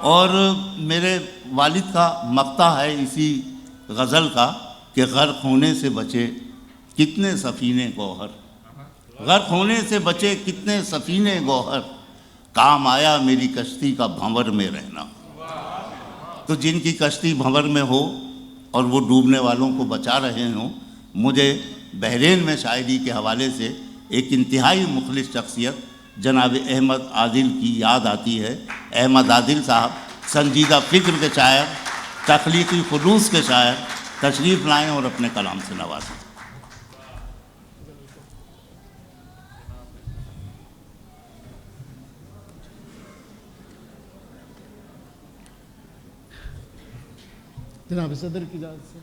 اور میرے والد کا مقطع ہے اسی غزل کا کہ غرق ہونے سے بچے کتنے سفینے گوہر، غرق ہونے سے بچے کتنے سفینے گوہر، کام آیا میری کشتی کا بھنور میں رہنا۔ تو جن کی کشتی بھنور میں ہو اور وہ ڈوبنے والوں کو بچا رہے ہوں، مجھے بحرین میں شاعری کے حوالے سے ایک انتہائی مخلص شخصیت جناب احمد عادل کی یاد آتی ہے۔ احمد عادل صاحب سنجیدہ فکر کے شاعر، تخلیقی خلوص کے شاعر، تشریف لائیں اور اپنے کلام سے نوازیں۔ جناب صدر کی اجازت سے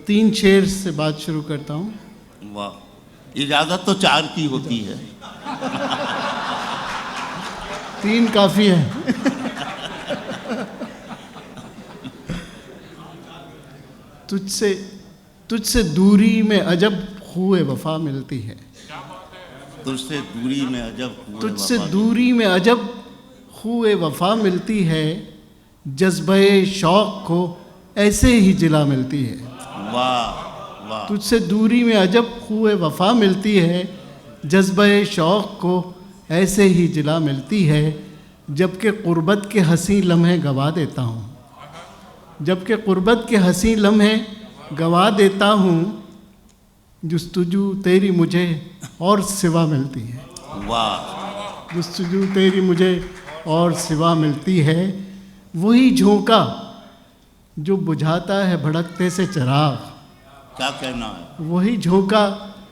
3 شعر سے بات شروع کرتا ہوں۔ واہ، اجازت تو 4 کی ہوتی ہے۔ 3 کافی ہے۔ تجھ سے دوری میں عجب خوئے وفا ملتی ہے، تجھ سے دوری میں عجب تجھ سے دوری میں عجب خوئے وفا ملتی ہے، جذبہ شوق کو ایسے ہی جلا ملتی ہے۔ واہ واہ، تجھ سے دوری میں عجب خوئے وفا ملتی ہے، جذبہ شوق کو ایسے ہی جلا ملتی ہے، جبکہ قربت کے حسین لمحے گوا دیتا ہوں، جبکہ قربت کے حسین لمحے گوا دیتا ہوں، جستجو تیری مجھے اور سوا ملتی ہے۔ واہ، جستجو تیری مجھے اور سوا ملتی ہے، وہی جھونکا جو بجھاتا ہے بھڑکتے سے چراغ، کیا کہنا ہے؟ وہی جھونکا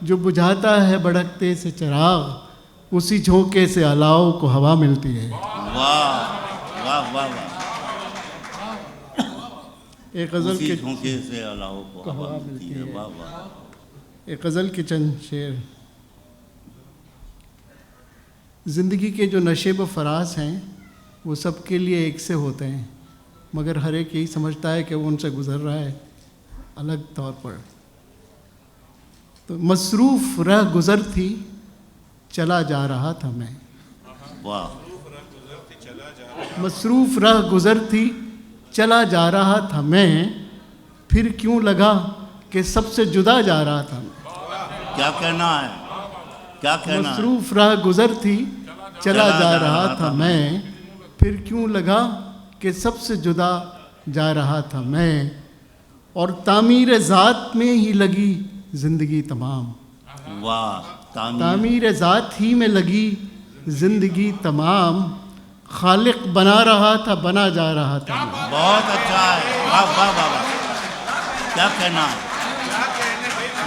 جو بجھاتا ہے بھڑکتے سے چراغ، اسی جھونکے سے الاؤ کو ہوا ملتی ہے۔ واہ واہ واہ واہ، ایک غزل اسی کے جھونکے سے اللہ کو ہوا ملتی ہے۔ واہ واہ، ایک غزل کے چند شعر۔ زندگی کے جو نشیب و فراز ہیں وہ سب کے لیے ایک سے ہوتے ہیں، مگر ہر ایک یہی سمجھتا ہے کہ وہ ان سے گزر رہا ہے الگ طور پر۔ تو مصروف رہ گزر تھی چلا جا رہا تھا میں، واہ، مصروف رہ گزر تھی چلا جا رہا تھا میں، پھر کیوں لگا کہ سب سے جدا جا رہا تھا میں۔ کیا کہنا ہے؟ کیا کہنا ہے؟ مصروف راہ گزر تھی چلا جا رہا تھا میں، پھر کیوں لگا کہ سب سے جدا جا رہا تھا میں، اور تعمیر ذات میں ہی لگی زندگی تمام، واہ، تعمیر ذات ہی میں لگی زندگی تمام، خالق بنا رہا تھا بنا جا رہا تھا میں۔ بہت اچھا ہے، واہ واہ واہ واہ، کیا کہنا ہے؟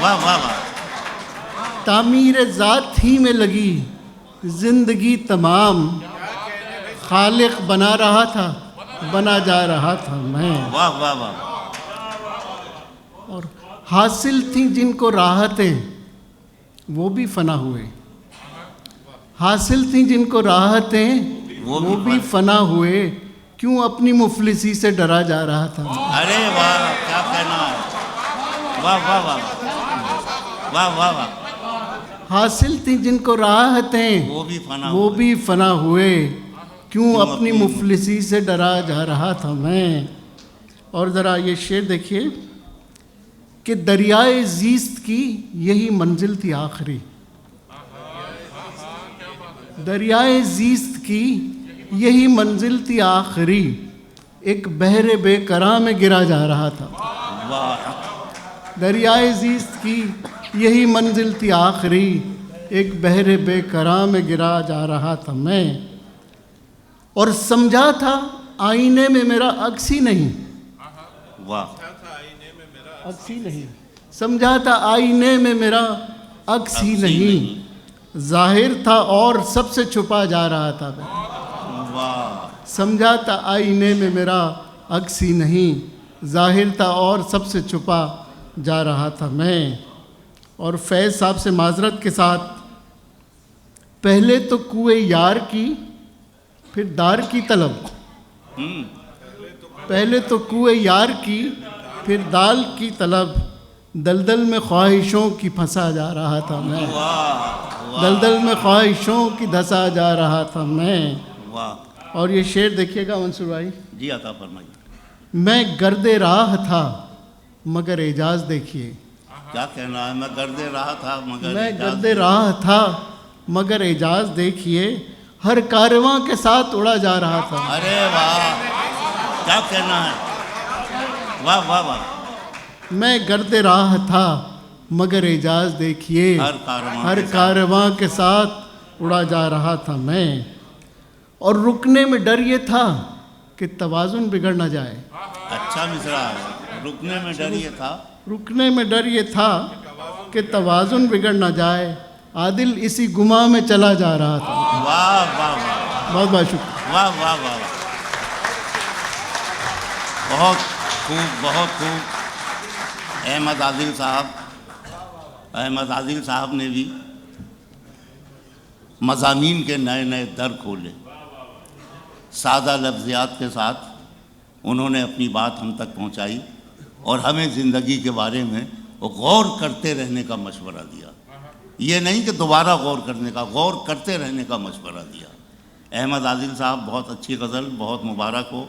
واہ واہ واہ، تعمیر ذات ہی میں لگی زندگی تمام، خالق بنا رہا تھا بنا جا رہا تھا میں، واہ واہ واہ، اور حاصل تھیں جن کو راحتیں وہ بھی فنا ہوئے، حاصل تھیں جن کو راحتیں وہ بھی فنا ہوئے، کیوں اپنی مفلسی سے ڈرا جا رہا تھا میں۔ ارے واہ، کیا کہنا ہے؟ واہ واہ واہ واہ واہ واہ، حاصل تھیں جن کو راحتیں وہ بھی فنا ہوئے، کیوں اپنی مفلسی سے ڈرا جا رہا تھا میں۔ اور ذرا یہ شعر دیکھیے کہ دریائے زیست کی یہی منزل تھی آخری، دریائے زیست کی یہی منزل تھی آخری، ایک بحر بے کراں میں گرا جا رہا تھا۔ دریائے زیست کی یہی منزل تھی آخری، ایک بحر بے کراں میں گرا جا رہا تھا میں، اور سمجھا تھا آئینے میں میرا عکس ہی نہیں، عکس ہی نہیں، سمجھا تھا آئینے میں میرا عکس ہی نہیں، ظاہر تھا اور سب سے چھپا جا رہا تھا میں، سمجھا تھا آئینے میں میرا عکس ہی نہیں، ظاہر تھا اور سب سے چھپا جا رہا تھا میں۔ اور فیض صاحب سے معذرت کے ساتھ، پہلے تو کوئے یار کی پھر دار کی طلب، پہلے تو کوئے یار کی پھر دال کی طلب، دلدل میں خواہشوں کی پھنسا جا رہا تھا میں، واہ دلدل میں خواہشوں کی دھسا جا رہا تھا میں. واہ. اور یہ شعر دیکھیے گا منصور بھائی. جی عطا فرمائیے. میں گرد راہ تھا مگر اعجاز دیکھیے. کیا کہنا ہے؟ میں گرد راہ تھا مگر میں اجازت گرد راہ تھا مگر اعجاز دیکھیے، ہر کارواں کے ساتھ اڑا جا رہا تھا. ارے واہ، کیا کہنا ہے؟ واہ واہ واہ. میں گرد راہ تھا مگر اعجاز دیکھیے، ہر کارواں کے ساتھ اڑا جا رہا تھا میں. اور رکنے میں ڈر یہ تھا کہ توازن بگڑ نہ جائے. اچھا مصرع ہے. رکنے میں ڈر یہ تھا، رکنے میں ڈر یہ تھا کہ توازن بگڑ نہ جائے، عادل اسی گماں میں چلا جا رہا تھا. واہ واہ واہ. بہت بہت شکریہ. واہ واہ واہ. بہت خوب بہت خوب. احمد عادل صاحب نے بھی مضامین کے نئے نئے در کھولے. سادہ لفظیات کے ساتھ انہوں نے اپنی بات ہم تک پہنچائی اور ہمیں زندگی کے بارے میں غور کرتے رہنے کا مشورہ دیا. یہ نہیں کہ دوبارہ غور کرنے کا، غور کرتے رہنے کا مشورہ دیا. احمد عادل صاحب، بہت اچھی غزل، بہت مبارک ہو.